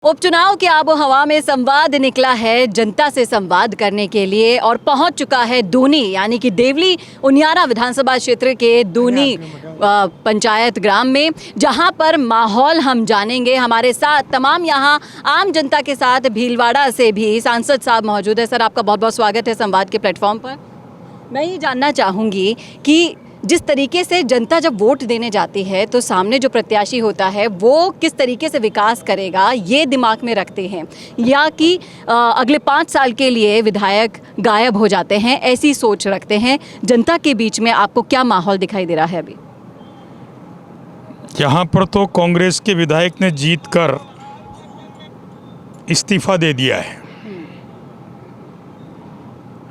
उपचुनाव की आबो हवा में संवाद निकला है जनता से संवाद करने के लिए और पहुंच चुका है दूनी यानी कि देवली उनियारा विधानसभा क्षेत्र के दूनी पंचायत ग्राम में, जहां पर माहौल हम जानेंगे। हमारे साथ तमाम यहां आम जनता के साथ भीलवाड़ा से भी सांसद साहब मौजूद है। सर, आपका बहुत बहुत स्वागत है संवाद के प्लेटफॉर्म पर। मैं ये जानना चाहूँगी कि जिस तरीके से जनता जब वोट देने जाती है तो सामने जो प्रत्याशी होता है वो किस तरीके से विकास करेगा ये दिमाग में रखते हैं, या कि अगले 5 साल के लिए विधायक गायब हो जाते हैं, ऐसी सोच रखते हैं। जनता के बीच में आपको क्या माहौल दिखाई दे रहा है अभी? यहाँ पर तो कांग्रेस के विधायक ने जीतकर इस्तीफा दे दिया है।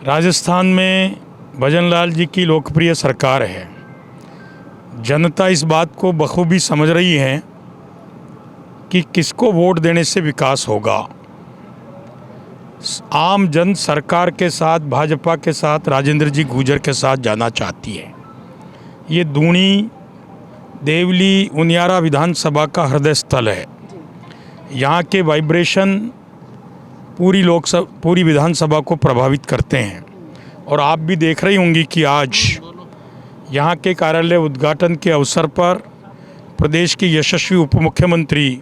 राजस्थान में भजनलाल जी की लोकप्रिय सरकार है। जनता इस बात को बखूबी समझ रही है कि किसको वोट देने से विकास होगा। आम जन सरकार के साथ, भाजपा के साथ, राजेंद्र जी गुर्जर के साथ जाना चाहती है। ये दूनी देवली उनियारा विधानसभा का हृदय स्थल है। यहाँ के वाइब्रेशन पूरी विधानसभा को प्रभावित करते हैं। और आप भी देख रही होंगी कि आज यहाँ के कार्यालय उद्घाटन के अवसर पर प्रदेश की यशस्वी उप मुख्यमंत्री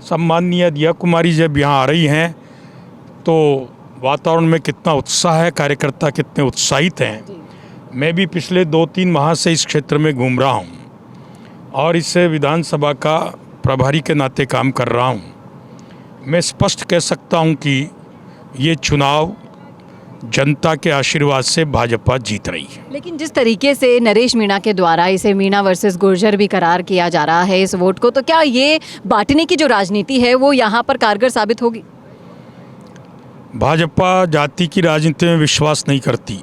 सम्माननीय दिया कुमारी जब यहाँ आ रही हैं तो वातावरण में कितना उत्साह है, कार्यकर्ता कितने उत्साहित हैं। मैं भी पिछले 2-3 माह से इस क्षेत्र में घूम रहा हूँ और इस विधानसभा का प्रभारी के नाते काम कर रहा हूँ। मैं स्पष्ट कह सकता हूँ कि ये चुनाव जनता के आशीर्वाद से भाजपा जीत रही है। लेकिन जिस तरीके से नरेश मीणा के द्वारा इसे मीणा वर्सेस गुर्जर भी करार किया जा रहा है इस वोट को, तो क्या ये बांटने की जो राजनीति है वो यहाँ पर कारगर साबित होगी? भाजपा जाति की राजनीति में विश्वास नहीं करती,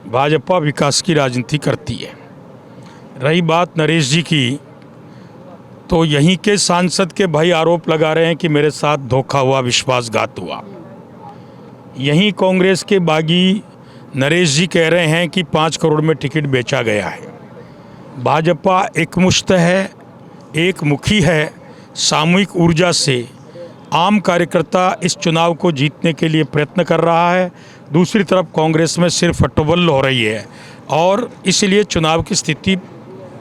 भाजपा विकास की राजनीति करती है। रही बात नरेश जी की, तो यहीं के सांसद के भाई आरोप लगा रहे हैं कि मेरे साथ धोखा हुआ, विश्वासघात हुआ। यहीं कांग्रेस के बागी नरेश जी कह रहे हैं कि 5 करोड़ में टिकट बेचा गया है। भाजपा एकमुश्त है, एक मुखी है। सामूहिक ऊर्जा से आम कार्यकर्ता इस चुनाव को जीतने के लिए प्रयत्न कर रहा है। दूसरी तरफ कांग्रेस में सिर्फ हट्टोबल्ल हो रही है और इसलिए चुनाव की स्थिति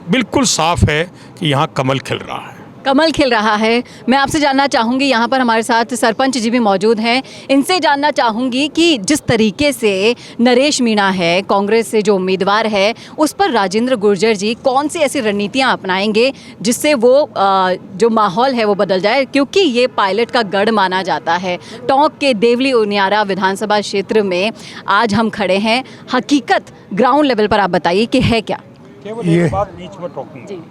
बिल्कुल साफ है कि यहाँ कमल खिल रहा है। कमल खिल रहा है। मैं आपसे जानना चाहूँगी, यहाँ पर हमारे साथ सरपंच जी भी मौजूद हैं, इनसे जानना चाहूँगी कि जिस तरीके से नरेश मीणा है कांग्रेस से जो उम्मीदवार है, उस पर राजेंद्र गुर्जर जी कौन सी ऐसी रणनीतियाँ अपनाएंगे जिससे वो जो माहौल है वो बदल जाए, क्योंकि ये पायलट का गढ़ माना जाता है। टोंक के देवली उनियारा विधानसभा क्षेत्र में आज हम खड़े हैं। हकीकत ग्राउंड लेवल पर आप बताइए कि है क्या? केवल एक बात बीच में टोकूंगा,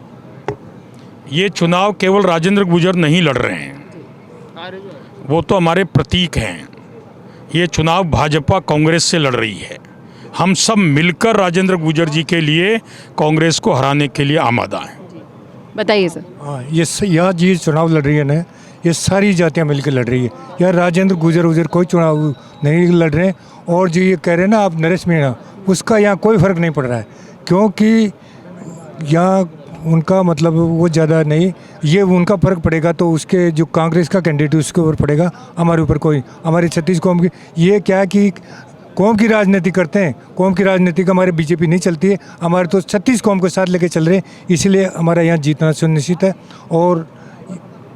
ये चुनाव केवल राजेंद्र गुर्जर नहीं लड़ रहे हैं, वो तो हमारे प्रतीक हैं। ये चुनाव भाजपा कांग्रेस से लड़ रही है। हम सब मिलकर राजेंद्र गुर्जर जी के लिए कांग्रेस को हराने के लिए आमादा हैं। बताइए सर। हाँ, यह जी चुनाव लड़ रही है ना, ये सारी जातियां मिलकर लड़ रही है। यार राजेंद्र गुर्जर कोई चुनाव नहीं लड़ रहे हैं। और जो ये कह रहे हैं ना आप नरेश मीणा, उसका यहाँ कोई फ़र्क नहीं पड़ रहा है, क्योंकि यहाँ उनका मतलब वो ज़्यादा नहीं, ये उनका फ़र्क पड़ेगा तो उसके जो कांग्रेस का कैंडिडेट है उसके ऊपर पड़ेगा, हमारे ऊपर कोई। हमारी 36 कौम की ये क्या है कि कौम की राजनीति करते हैं, कौम की राजनीति का हमारे बीजेपी नहीं चलती है, हमारे तो 36 कौम के साथ लेके चल रहे हैं। इसलिए हमारा यहाँ जीतना सुनिश्चित है और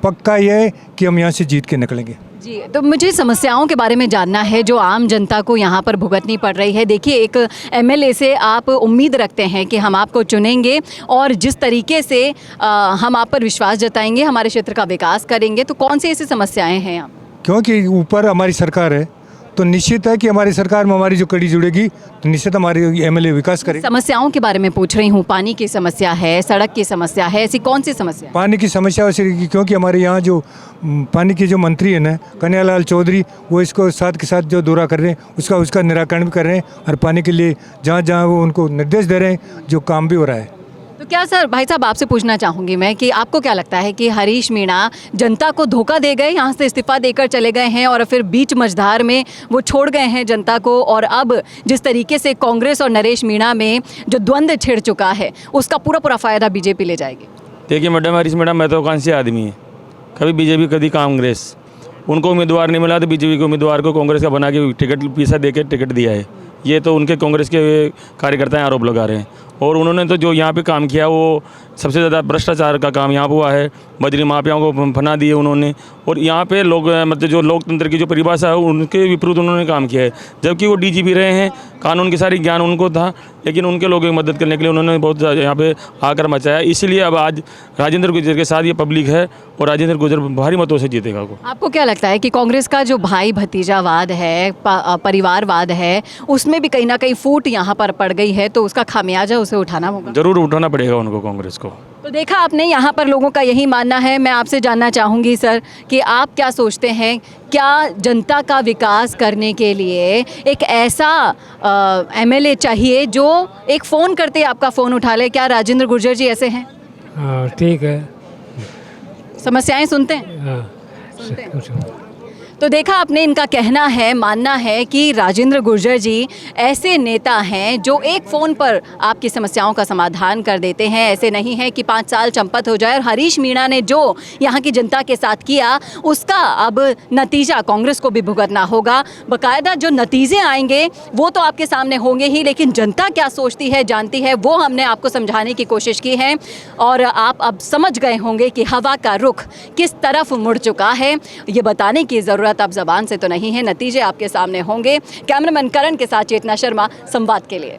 पक्का ये है कि हम यहाँ से जीत के निकलेंगे। जी, तो मुझे समस्याओं के बारे में जानना है जो आम जनता को यहाँ पर भुगतनी पड़ रही है। देखिए, एक एमएलए से आप उम्मीद रखते हैं कि हम आपको चुनेंगे और जिस तरीके से हम आप पर विश्वास जताएंगे, हमारे क्षेत्र का विकास करेंगे, तो कौन सी ऐसी समस्याएं हैं यहाँ? क्योंकि ऊपर हमारी सरकार है तो निश्चित है कि हमारी सरकार में हमारी जो कड़ी जुड़ेगी तो निश्चित हमारे एमएलए विकास करेंगे। समस्याओं के बारे में पूछ रही हूँ। पानी की समस्या है, सड़क की समस्या है, ऐसी कौन सी समस्या? पानी की समस्या वैसे, क्योंकि हमारे यहाँ जो पानी के जो मंत्री हैं ना कन्हैयालाल चौधरी, वो इसको साथ के साथ जो दौरा कर रहे हैं उसका निराकरण भी कर रहे हैं और पानी के लिए जहाँ जहाँ वो उनको निर्देश दे रहे हैं, जो काम भी हो रहा है। तो क्या सर, भाई साहब आपसे पूछना चाहूँगी मैं कि आपको क्या लगता है कि हरीश मीणा जनता को धोखा दे गए, यहाँ से इस्तीफा देकर चले गए हैं और फिर बीच मझधार में वो छोड़ गए हैं जनता को, और अब जिस तरीके से कांग्रेस और नरेश मीणा में जो द्वंद्व छिड़ चुका है उसका पूरा फ़ायदा बीजेपी ले जाएगी? देखिए मैडम, हरीश मीणा महत्वाकांक्षी आदमी है, कभी बीजेपी कभी कांग्रेस। उनको उम्मीदवार नहीं मिला तो बीजेपी के उम्मीदवार को कांग्रेस का बना के टिकट पैसा दे के टिकट दिया है। ये तो उनके कांग्रेस के कार्यकर्ता आरोप लगा रहे हैं। और उन्होंने तो जो यहाँ पे काम किया वो सबसे ज़्यादा भ्रष्टाचार का काम यहाँ पे हुआ है। बजरी माफियाओं को फना दिए उन्होंने, और यहाँ पे लोग मतलब जो लोकतंत्र की जो परिभाषा है उनके विपरीत उन्होंने काम किया है। जबकि वो डीजीपी रहे हैं, कानून की सारी ज्ञान उनको था, लेकिन उनके लोगों की मदद करने के लिए उन्होंने बहुत यहाँ पे आकर मचाया। इसीलिए अब आज राजेंद्र गुर्जर के साथ ये पब्लिक है और राजेंद्र गुर्जर भारी मतों से जीतेगा को। आपको क्या लगता है कि कांग्रेस का जो भाई भतीजावाद है, परिवारवाद है, उसमें भी कहीं ना कहीं फूट यहाँ पर पड़ गई है, तो उसका खामियाजा उसे उठाना होगा? ज़रूर उठाना पड़ेगा उनको, कांग्रेस को। तो देखा आपने, यहाँ पर लोगों का यही मानना है। मैं आपसे जानना चाहूँगी सर कि आप क्या सोचते हैं, क्या जनता का विकास करने के लिए एक ऐसा एमएलए चाहिए जो एक फ़ोन करते ही आपका फ़ोन उठा ले? क्या राजेंद्र गुर्जर जी ऐसे हैं? हाँ ठीक है। समस्याएं सुनते हैं? हाँ सुनते हैं। तो देखा आपने, इनका कहना है, मानना है कि राजेंद्र गुर्जर जी ऐसे नेता हैं जो एक फ़ोन पर आपकी समस्याओं का समाधान कर देते हैं। ऐसे नहीं है कि 5 साल चंपत हो जाए। और हरीश मीणा ने जो यहाँ की जनता के साथ किया, उसका अब नतीजा कांग्रेस को भी भुगतना होगा। बाकायदा जो नतीजे आएंगे वो तो आपके सामने होंगे ही, लेकिन जनता क्या सोचती है, जानती है, वो हमने आपको समझाने की कोशिश की है। और आप अब समझ गए होंगे कि हवा का रुख किस तरफ मुड़ चुका है। ये बताने की ज़रूरत अब ज़बान से तो नहीं है, नतीजे आपके सामने होंगे। कैमरामैन करण के साथ चेतना शर्मा, संवाद के लिए।